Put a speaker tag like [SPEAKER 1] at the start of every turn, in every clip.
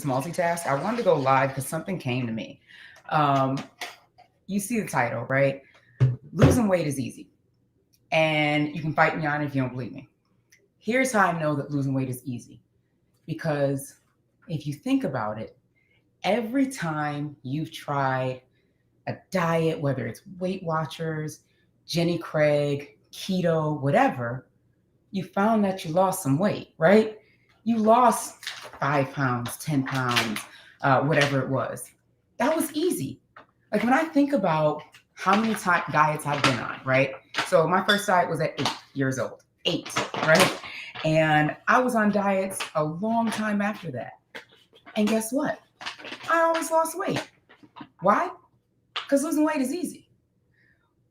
[SPEAKER 1] multitask. I wanted to go live because something came to me. Um, you see the title, right? Losing weight is easy. And you can fight me on it if you don't believe me. Here's how I know that losing weight is easy. Because if you think about it, every time you've tried a diet, whether it's Weight Watchers, Jenny Craig, keto, whatever, you found that you lost some weight, right? You lost 5 pounds, 10 pounds, whatever it was. That was easy. Like when I think about how many diets I've been on, right? So my first diet was at 8 years old, 8, right? And I was on diets a long time after that. And guess what? I always lost weight. Why? Because losing weight is easy.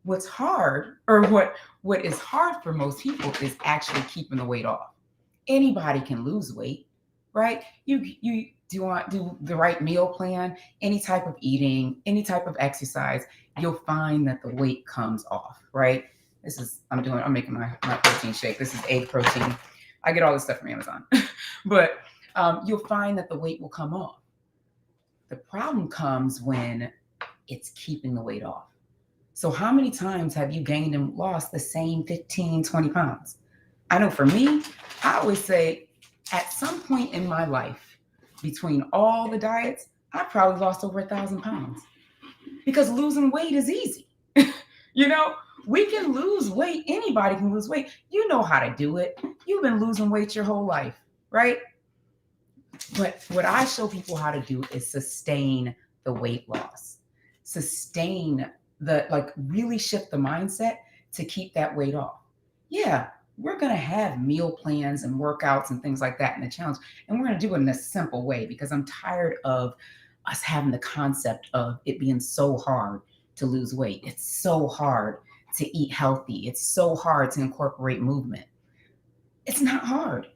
[SPEAKER 1] What's hard, or what is hard for most people, is actually keeping the weight off. Anybody can lose weight, right? You do want do the right meal plan, any type of eating, any type of exercise, you'll find that the weight comes off, right? I'm making my protein shake. This is egg protein. I get all this stuff from Amazon. But you'll find that the weight will come off. The problem comes when it's keeping the weight off. So how many times have you gained and lost the same 15, 20 pounds? I know for me, I always say at some point in my life, between all the diets, I probably lost over 1,000 pounds because losing weight is easy. You know, we can lose weight. Anybody can lose weight. You know how to do it. You've been losing weight your whole life, right? But what I show people how to do is sustain the weight loss, sustain really shift the mindset to keep that weight off. Yeah, we're going to have meal plans and workouts and things like that in the challenge. And we're going to do it in a simple way because I'm tired of us having the concept of it being so hard to lose weight. It's so hard to eat healthy. It's so hard to incorporate movement. It's not hard.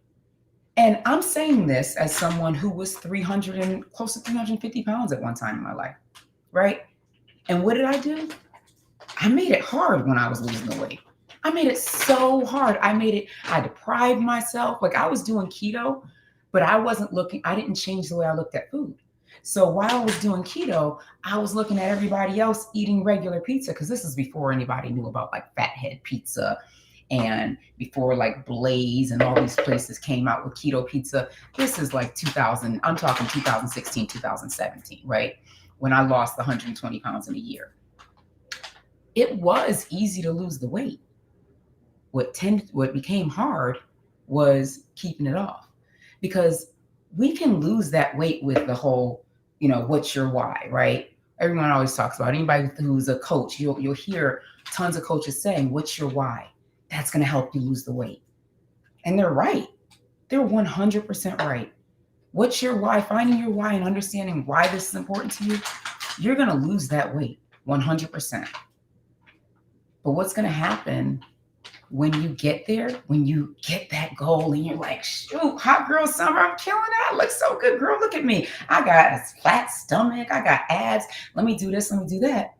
[SPEAKER 1] And I'm saying this as someone who was 300 and close to 350 pounds at one time in my life, right? And what did I do? I made it hard when I was losing the weight. I made it so hard. I deprived myself. Like I was doing keto, but I didn't change the way I looked at food. So while I was doing keto, I was looking at everybody else eating regular pizza because this is before anybody knew about like Fathead Pizza and before like Blaze and all these places came out with keto pizza. This is like 2000, I'm talking 2016, 2017, right? When I lost the 120 pounds in a year. It was easy to lose the weight. What became hard was keeping it off because we can lose that weight with the whole, what's your why, right? Everyone always talks about anybody who's a coach. You'll hear tons of coaches saying, "What's your why?" That's going to help you lose the weight, and they're right. They're 100% right. What's your why? Finding your why and understanding why this is important to you, you're going to lose that weight 100%. But what's going to happen when you get there, when you get that goal and you're like, shoot, hot girl summer, I'm killing it. I look so good, girl. Look at me. I got a flat stomach. I got abs. Let me do this. Let me do that.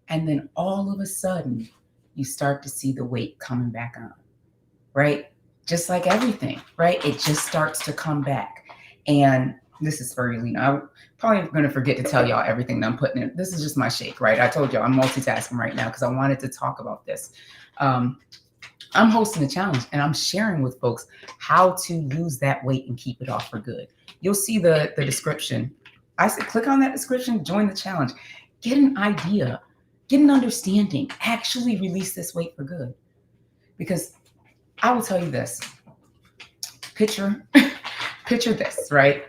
[SPEAKER 1] And then all of a sudden, you start to see the weight coming back on, right? Just like everything, right? It just starts to come back. And this is spirulina. I'm probably going to forget to tell y'all everything that I'm putting in. This is just my shake, right? I told y'all I'm multitasking right now because I wanted to talk about this. I'm hosting a challenge and I'm sharing with folks how to lose that weight and keep it off for good. You'll see the description. I said, click on that description, join the challenge, get an idea, get an understanding, actually release this weight for good. Because I will tell you this, picture this, right?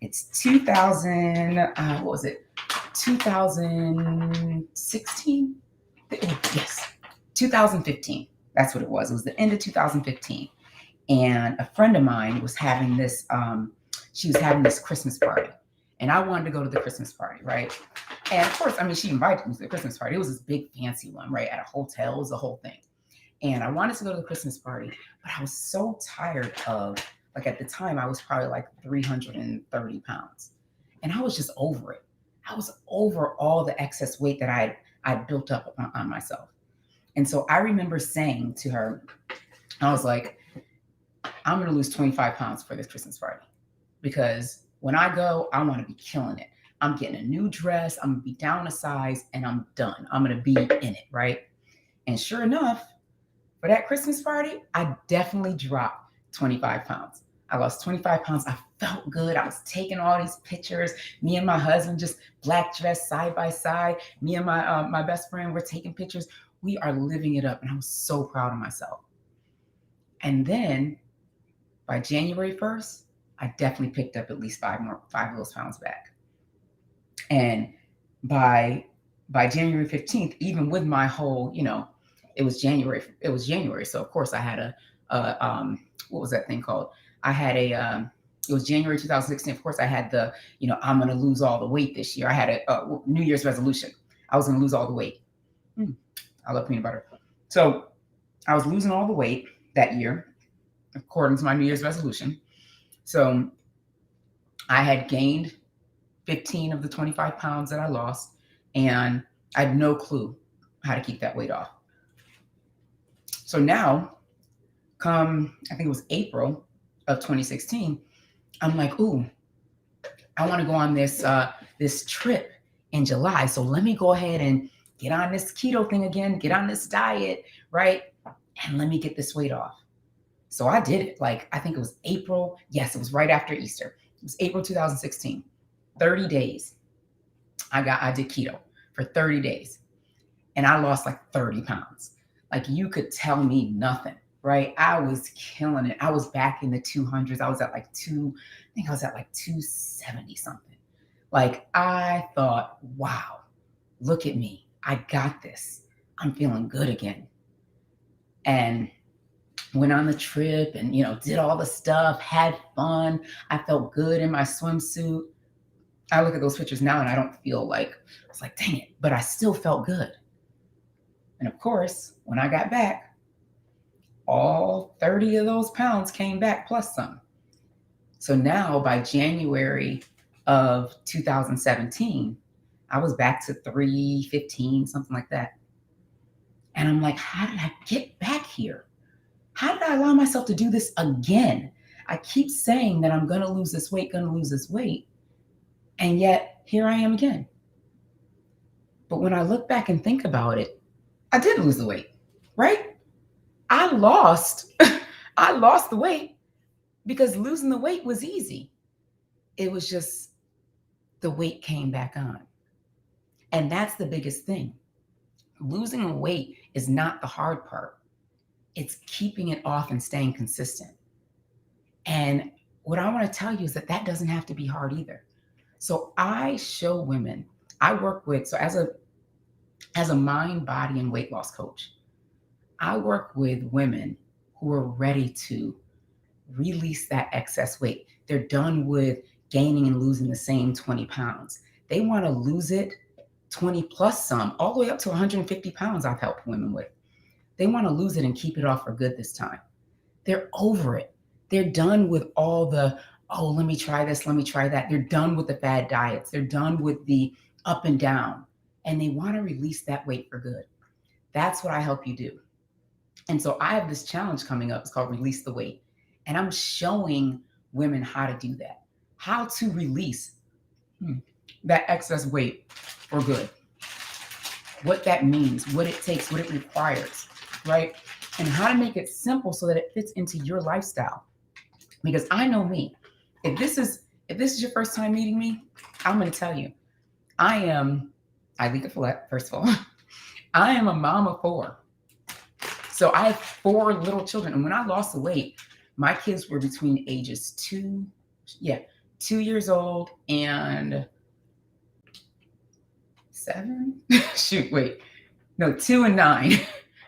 [SPEAKER 1] It's 2016? Yes, 2015. That's what it was. It was the end of 2015. And a friend of mine was having this, she was having this Christmas party. And I wanted to go to the Christmas party, right? And of course, she invited me to the Christmas party. It was this big fancy one, right? At a hotel, it was the whole thing. And I wanted to go to the Christmas party, but I was so tired of, like at the time, I was probably like 330 pounds. And I was just over it. I was over all the excess weight that I'd built up on myself. And so I remember saying to her, I was like, I'm going to lose 25 pounds for this Christmas party because When I go, I want to be killing it. I'm getting a new dress. I'm going to be down a size and I'm done. I'm going to be in it, right? And sure enough, for that Christmas party, I definitely dropped 25 pounds. I lost 25 pounds. I felt good. I was taking all these pictures. Me and my husband just black dressed side by side. Me and my best friend were taking pictures. We are living it up. And I was so proud of myself. And then by January 1st, I definitely picked up at least five of those pounds back. And by January 15th, even with my whole, it was January. So of course I had a what was that thing called? I had it was January 2016. Of course I had the, I'm going to lose all the weight this year. I had a New Year's resolution. I was going to lose all the weight. I love peanut butter. So I was losing all the weight that year, according to my New Year's resolution. So I had gained 15 of the 25 pounds that I lost, and I had no clue how to keep that weight off. So now, I think it was April of 2016, I'm like, ooh, I want to go on this trip in July. So let me go ahead and get on this keto thing again, get on this diet, right? And let me get this weight off. So I did it. Like, I think it was April. Yes, it was right after Easter. It was April 2016. 30 days. I did keto for 30 days. And I lost like 30 pounds. Like, you could tell me nothing, right? I was killing it. I was back in the 200s. I was at like 270 something. Like, I thought, wow, look at me. I got this. I'm feeling good again. And went on the trip and, did all the stuff, had fun. I felt good in my swimsuit. I look at those pictures now and I don't feel like, it's like, dang it, but I still felt good. And of course, when I got back, all 30 of those pounds came back plus some. So now by January of 2017, I was back to 315, something like that. And I'm like, how did I get back here? How did I allow myself to do this again? I keep saying that I'm going to lose this weight, and yet here I am again. But when I look back and think about it, I did lose the weight, right? I lost the weight because losing the weight was easy. It was just the weight came back on. And that's the biggest thing. Losing a weight is not the hard part. It's keeping it off and staying consistent. And what I want to tell you is that doesn't have to be hard either. So I show women, I work with, so as a mind, body, and weight loss coach, I work with women who are ready to release that excess weight. They're done with gaining and losing the same 20 pounds. They want to lose it 20 plus some, all the way up to 150 pounds I've helped women with. They want to lose it and keep it off for good this time. They're over it. They're done with all the, oh, let me try this, let me try that. They're done with the fad diets. They're done with the up and down. And they want to release that weight for good. That's what I help you do. And so I have this challenge coming up. It's called Release the Weight. And I'm showing women how to do that, how to release that excess weight for good, what that means, what it takes, what it requires, right? And how to make it simple so that it fits into your lifestyle. Because I know me, if this is your first time meeting me, I'm going to tell you, I am Ilika Follett, first of all. I am a mom of 4. So I have 4 little children. And when I lost the weight, my kids were between ages 2 years old and 7. 2 and 9.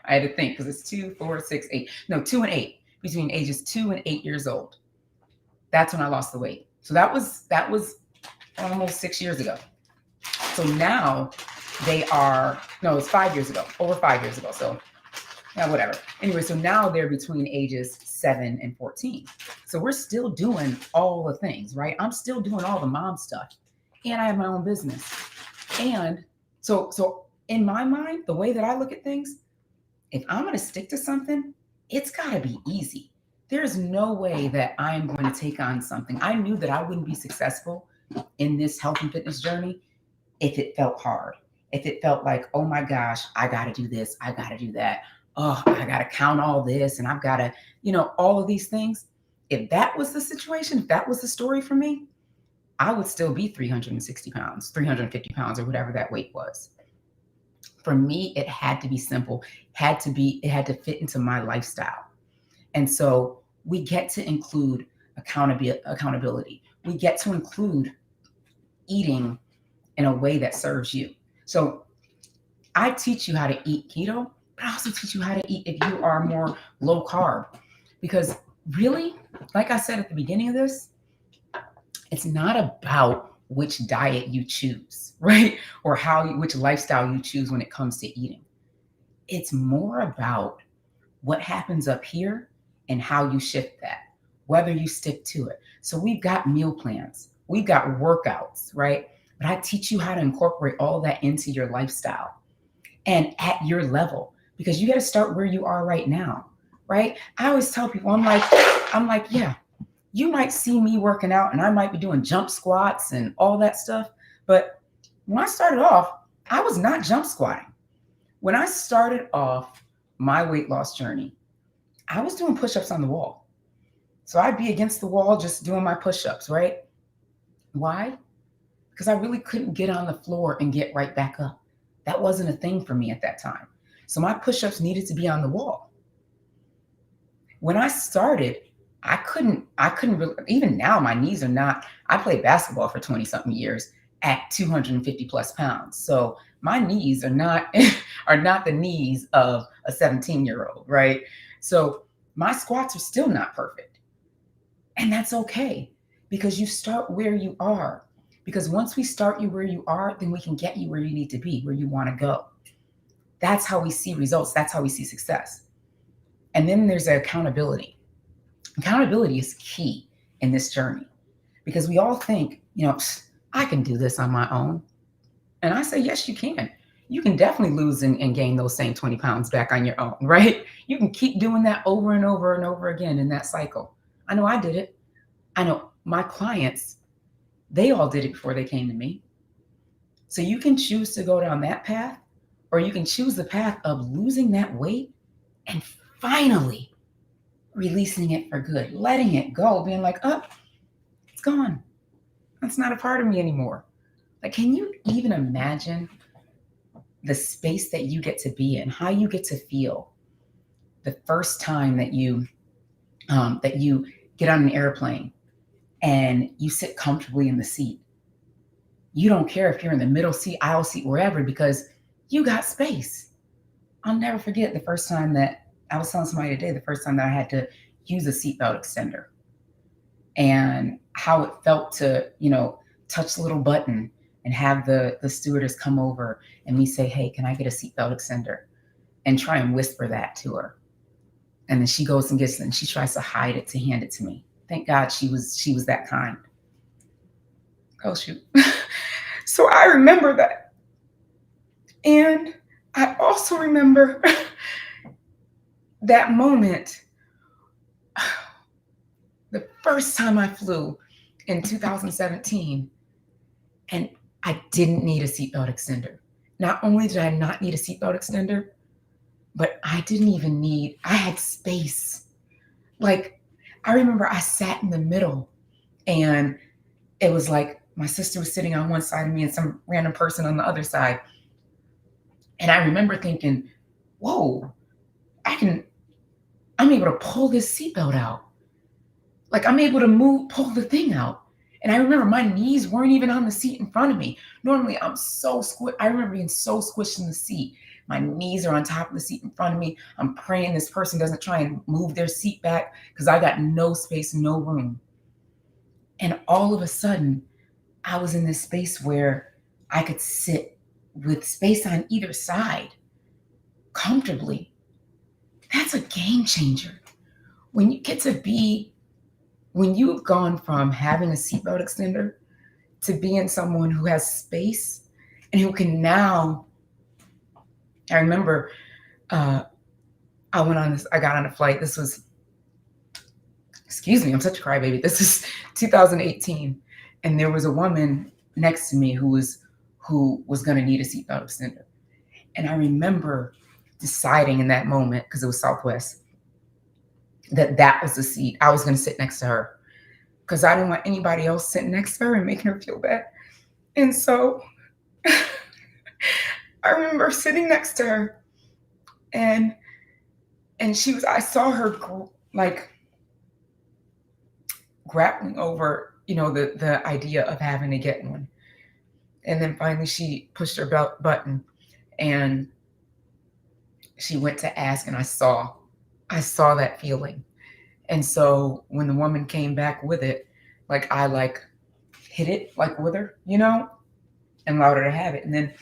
[SPEAKER 1] I had to think because it's 2, 4, 6, 8. No, 2 and 8. Between ages 2 and 8 years old. That's when I lost the weight. So that was almost 6 years ago. So now it's 5 years ago, over 5 years ago. So yeah, whatever. Anyway, so now they're between ages 7 and 14. So we're still doing all the things, right? I'm still doing all the mom stuff. And I have my own business. And so in my mind, the way that I look at things, if I'm going to stick to something, it's got to be easy. There's no way that I am going to take on something. I knew that I wouldn't be successful in this health and fitness journey if it felt hard. If it felt like, oh my gosh, I got to do this, I got to do that. Oh, I got to count all this and I've got to, all of these things. If that was the situation, if that was the story for me, I would still be 360 pounds, 350 pounds, or whatever that weight was. For me, it had to be simple, it had to fit into my lifestyle. And so we get to include accountability. We get to include eating in a way that serves you. So I teach you how to eat keto, but I also teach you how to eat if you are more low carb. Because really, like I said at the beginning of this, it's not about which diet you choose, right? Or which lifestyle you choose when it comes to eating. It's more about what happens up here and how you shift that, whether you stick to it. So we've got meal plans, we've got workouts, right? But I teach you how to incorporate all that into your lifestyle and at your level, because you got to start where you are right now, right? I always tell people, I'm like, yeah, you might see me working out and I might be doing jump squats and all that stuff. But when I started off, I was not jump squatting. When I started off my weight loss journey, I was doing push-ups on the wall. So I'd be against the wall just doing my push-ups, right? Why? Because I really couldn't get on the floor and get right back up. That wasn't a thing for me at that time. So my push-ups needed to be on the wall. When I started, I couldn't really, even now my knees are not, I played basketball for 20 something years at 250 plus pounds. So my knees are not the knees of a 17-year-old, right? So my squats are still not perfect. And that's okay, because you start where you are. Because once we start you where you are, then we can get you where you need to be, where you want to go. That's how we see results. That's how we see success. And then there's accountability. Accountability is key in this journey, because we all think, I can do this on my own. And I say, yes, you can. You can definitely lose and gain those same 20 pounds back on your own, right? You can keep doing that over and over and over again in that cycle. I know I did it. I know my clients, they all did it before they came to me. So you can choose to go down that path, or you can choose the path of losing that weight and finally releasing it for good, letting it go, being like, oh, it's gone. That's not a part of me anymore. Like, can you even imagine the space that you get to be in, how you get to feel the first time that you get on an airplane and you sit comfortably in the seat? You don't care if you're in the middle seat, aisle seat, wherever, because you got space. I'll never forget the first time that I was telling somebody today, the first time that I had to use a seatbelt extender, and how it felt to, touch the little button and have the stewardess come over and me say, hey, can I get a seatbelt extender? And try and whisper that to her. And then she goes and gets it and she tries to hide it to hand it to me. Thank God she was that kind. Oh, shoot. So I remember that. And I also remember that moment, the first time I flew in 2017, and I didn't need a seatbelt extender. Not only did I not need a seatbelt extender, but I had space. Like, I remember I sat in the middle, and it was like my sister was sitting on one side of me and some random person on the other side. And I remember thinking, whoa, I'm able to pull this seatbelt out. Like, I'm able to pull the thing out. And I remember my knees weren't even on the seat in front of me. Normally I'm so squished. I remember being so squished in the seat. My knees are on top of the seat in front of me. I'm praying this person doesn't try and move their seat back, because I got no space, no room. And all of a sudden, I was in this space where I could sit with space on either side comfortably. That's a game changer. When you've gone from having a seatbelt extender to being someone who has space and who can now, I remember I got on a flight. This was excuse me, I'm such a crybaby. This is 2018. And there was a woman next to me who was going to need a seatbelt extender. And I remember deciding in that moment, because it was Southwest, that was the seat I was going to sit next to her, because I didn't want anybody else sitting next to her and making her feel bad. And so I remember sitting next to her, and I saw her like grappling over, the idea of having to get one. And then finally she pushed her belt button and she went to ask, and I saw that feeling. And so when the woman came back with it, I hit it with her, and allowed her to have it. And then,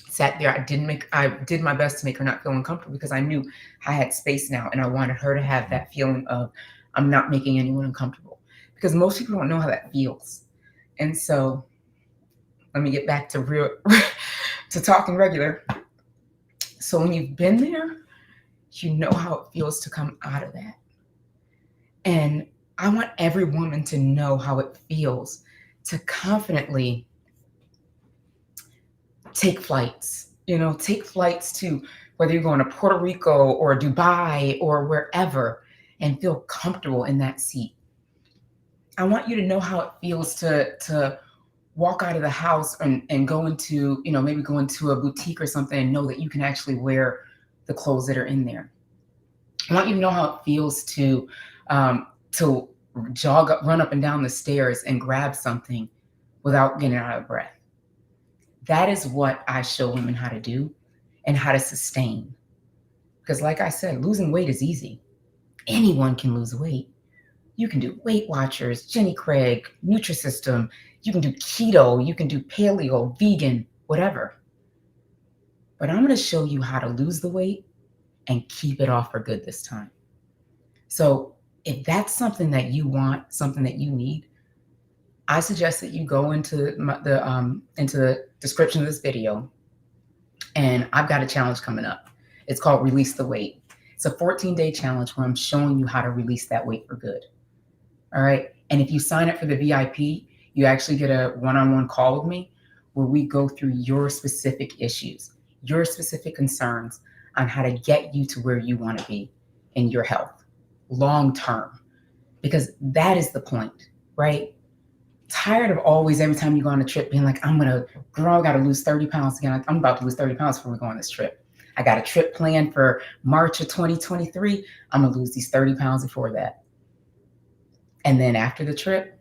[SPEAKER 1] sat there. I did my best to make her not feel uncomfortable, because I knew I had space now, and I wanted her to have that feeling of, I'm not making anyone uncomfortable, because most people don't know how that feels. And so let me get back to to talking regular. So when you've been there, you know how it feels to come out of that. And I want every woman to know how it feels to confidently take flights, to whether you're going to Puerto Rico or Dubai or wherever, and feel comfortable in that seat. I want you to know how it feels to walk out of the house and go into, maybe go into a boutique or something, and know that you can actually wear the clothes that are in there. I want you to know how it feels to run up and down the stairs and grab something without getting out of breath. That is what I show women how to do and how to sustain. Because like I said, losing weight is easy. Anyone can lose weight. You can do Weight Watchers, Jenny Craig, Nutrisystem. You can do keto. You can do paleo, vegan, whatever. But I'm going to show you how to lose the weight and keep it off for good this time. So if that's something that you want, something that you need, I suggest that you go into the description of this video, and I've got a challenge coming up. It's called Release the Weight. It's a 14-day challenge where I'm showing you how to release that weight for good. All right. And if you sign up for the VIP, you actually get a one-on-one call with me where we go through your specific issues, your specific concerns on how to get you to where you want to be in your health long term, because that is the point, right? Tired of always, every time you go on a trip, being like, I got to lose 30 pounds again. I'm about to lose 30 pounds before we go on this trip. I got a trip planned for March of 2023. I'm going to lose these 30 pounds before that. And then after the trip,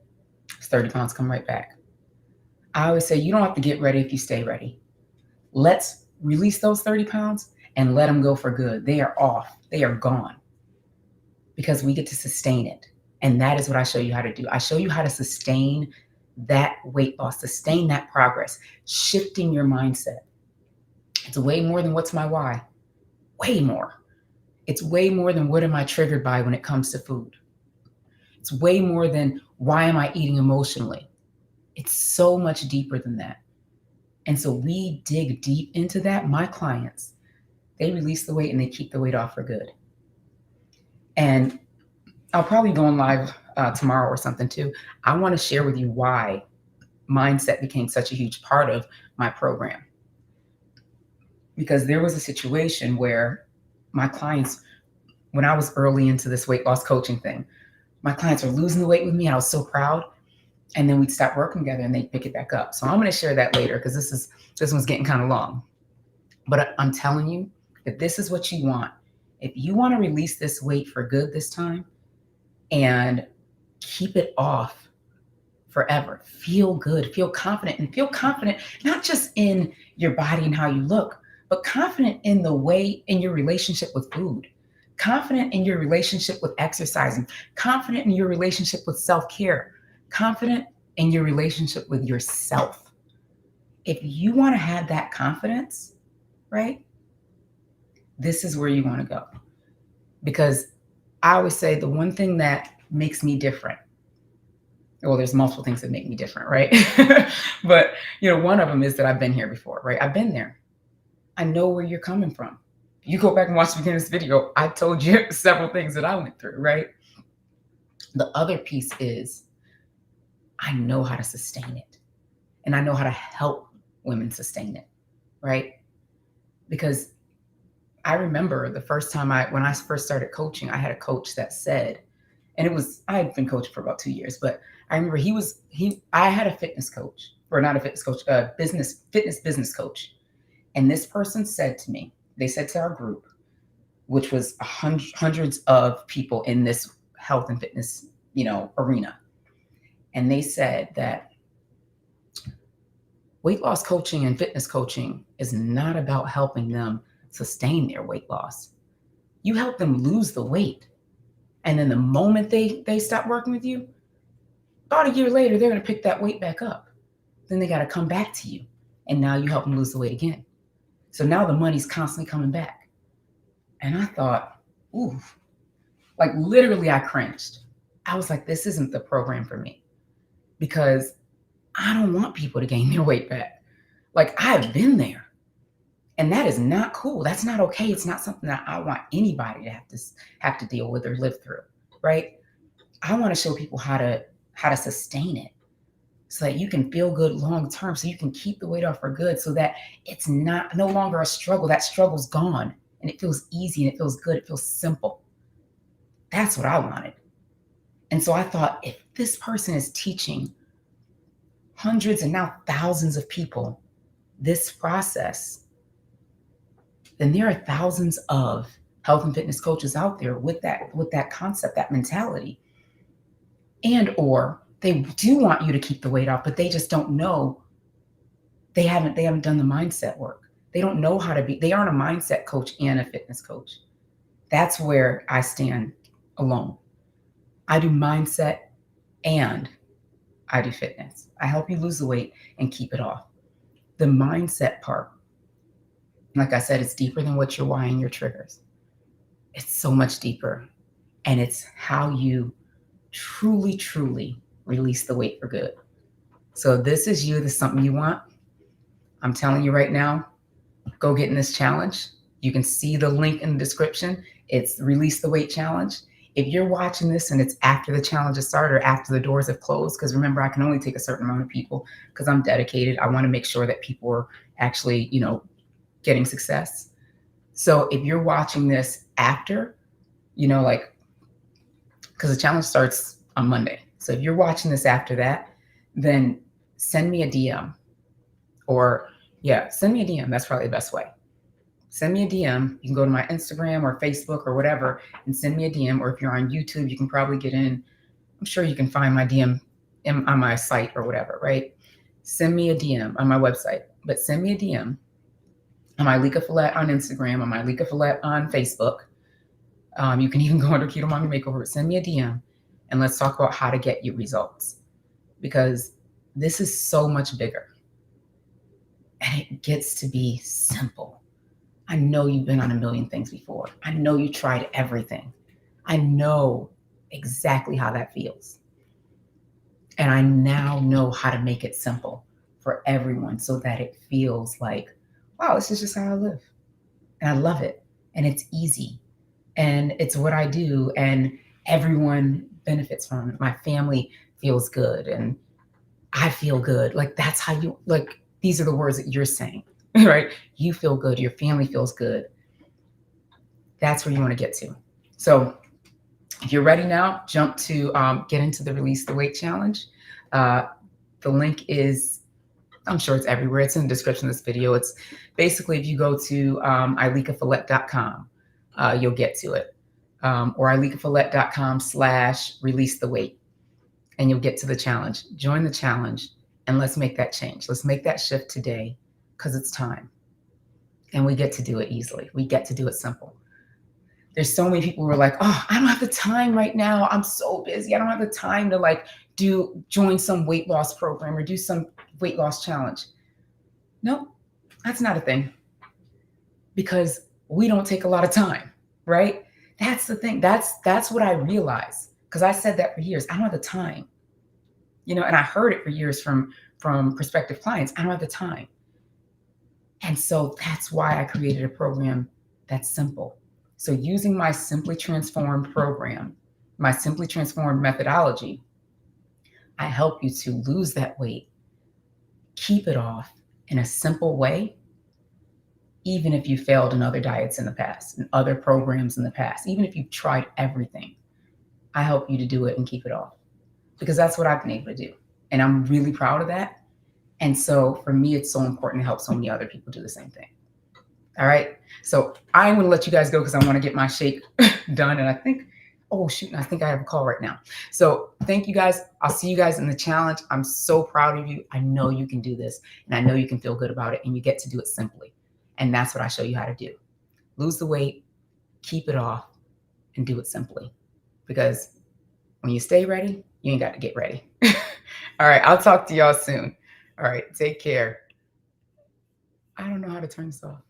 [SPEAKER 1] 30 pounds come right back. I always say, you don't have to get ready if you stay ready. Let's release those 30 pounds and let them go for good. They are off. They are gone, because we get to sustain it. And that is what I show you how to do. I show you how to sustain that weight loss, sustain that progress, shifting your mindset. It's way more than what's my why. Way more. It's way more than what am I triggered by when it comes to food. It's way more than why am I eating emotionally. It's so much deeper than that. And so we dig deep into that. My clients, they release the weight and they keep the weight off for good. And I'll probably go on live tomorrow or something too. I want to share with you why mindset became such a huge part of my program. Because there was a situation where my clients, when I was early into this weight loss coaching thing, my clients were losing the weight with me. I was so proud. And then we'd stop working together and they'd pick it back up. So I'm going to share that later, because this one's getting kind of long. But I'm telling you, if this is what you want, if you want to release this weight for good this time and keep it off forever, feel good, feel confident, and feel confident not just in your body and how you look, but confident in the way, in your relationship with food, confident in your relationship with exercising, confident in your relationship with self-care, confident in your relationship with yourself. If you want to have that confidence, right, this is where you want to go. Because I always say the one thing that makes me different, well, there's multiple things that make me different, right? But, one of them is that I've been here before, right? I've been there. I know where you're coming from. You go back and watch the beginning of this video, I told you several things that I went through, right? The other piece is I know how to sustain it. And I know how to help women sustain it, right? Because I remember the first time when I first started coaching, I had a coach that said, and I had been coaching for about 2 years, but I remember I had a fitness coach, or not a fitness coach, a fitness business coach. And this person said to me, they said to our group, which was hundreds of people in this health and fitness, arena. And they said that weight loss coaching and fitness coaching is not about helping them sustain their weight loss. You help them lose the weight. And then the moment they stop working with you, about a year later, they're going to pick that weight back up. Then they got to come back to you. And now you help them lose the weight again. So now the money's constantly coming back. And I thought, ooh, like literally I cringed. I was like, this isn't the program for me, because I don't want people to gain their weight back. Like, I've been there, and that is not cool. That's not okay. It's not something that I want anybody to have to deal with or live through, right? I want to show people how to sustain it, so that you can feel good long term, so you can keep the weight off for good, so that it's no longer a struggle. That struggle's gone, and it feels easy, and it feels good. It feels simple. That's what I wanted. And so I thought, if this person is teaching hundreds and now thousands of people this process, then there are thousands of health and fitness coaches out there with that concept, that mentality. And or they do want you to keep the weight off, but they just don't know. They haven't done the mindset work. They don't know how to be. They aren't a mindset coach and a fitness coach. That's where I stand alone. I do mindset and I do fitness. I help you lose the weight and keep it off. The mindset part, like I said, it's deeper than what your why and your triggers. It's so much deeper. And it's how you truly, truly release the weight for good. So if this is you, this is something you want, I'm telling you right now, go get in this challenge. You can see the link in the description. It's Release the Weight Challenge. If you're watching this and it's after the challenge has started or after the doors have closed, because remember, I can only take a certain amount of people because I'm dedicated. I want to make sure that people are actually, getting success. So if you're watching this after, because the challenge starts on Monday. So if you're watching this after that, then send me a DM send me a DM. That's probably the best way. Send me a DM. You can go to my Instagram or Facebook or whatever and send me a DM. Or if you're on YouTube, you can probably get in. I'm sure you can find my DM on my site or whatever, right? Send me a DM on my website, but send me a DM on my Lika Follett on Instagram, on my Lika Follett on Facebook. You can even go under Keto Mommy Makeover. Send me a DM and let's talk about how to get you results, because this is so much bigger and it gets to be simple. I know you've been on a million things before. I know you tried everything. I know exactly how that feels. And I now know how to make it simple for everyone so that it feels like, wow, this is just how I live. And I love it. And it's easy. And it's what I do. And everyone benefits from it. My family feels good. And I feel good. Like, that's how these are the words that you're saying, right? You feel good. Your family feels good. That's where you want to get to. So if you're ready now, jump to get into the Release the Weight Challenge. The link is, I'm sure it's everywhere. It's in the description of this video. It's basically, if you go to ilikafollett.com, you'll get to it. Or ilikafollett.com/release the weight, and you'll get to the challenge. Join the challenge and let's make that change. Let's make that shift today, because it's time. And we get to do it easily. We get to do it simple. There's so many people who are like, oh, I don't have the time right now. I'm so busy. I don't have the time to join some weight loss program or do some weight loss challenge. No, that's not a thing, because we don't take a lot of time, right? That's the thing. That's what I realized, because I said that for years. I don't have the time, and I heard it for years from prospective clients. I don't have the time. And so that's why I created a program That's simple. So using my Simply Transformed program, my Simply Transformed methodology, I help you to lose that weight, keep it off in a simple way, even if you failed in other diets in the past, and other programs in the past, even if you've tried everything. I help you to do it and keep it off, because that's what I've been able to do. And I'm really proud of that. And so for me, it's so important to help so many other people do the same thing. All right. So I'm going to let you guys go because I want to get my shake done. And I think, oh, shoot, I think I have a call right now. So thank you guys. I'll see you guys in the challenge. I'm so proud of you. I know you can do this, and I know you can feel good about it, and you get to do it simply. And that's what I show you how to do. Lose the weight, keep it off, and do it simply. Because when you stay ready, you ain't got to get ready. All right. I'll talk to y'all soon. All right. Take care. I don't know how to turn this off.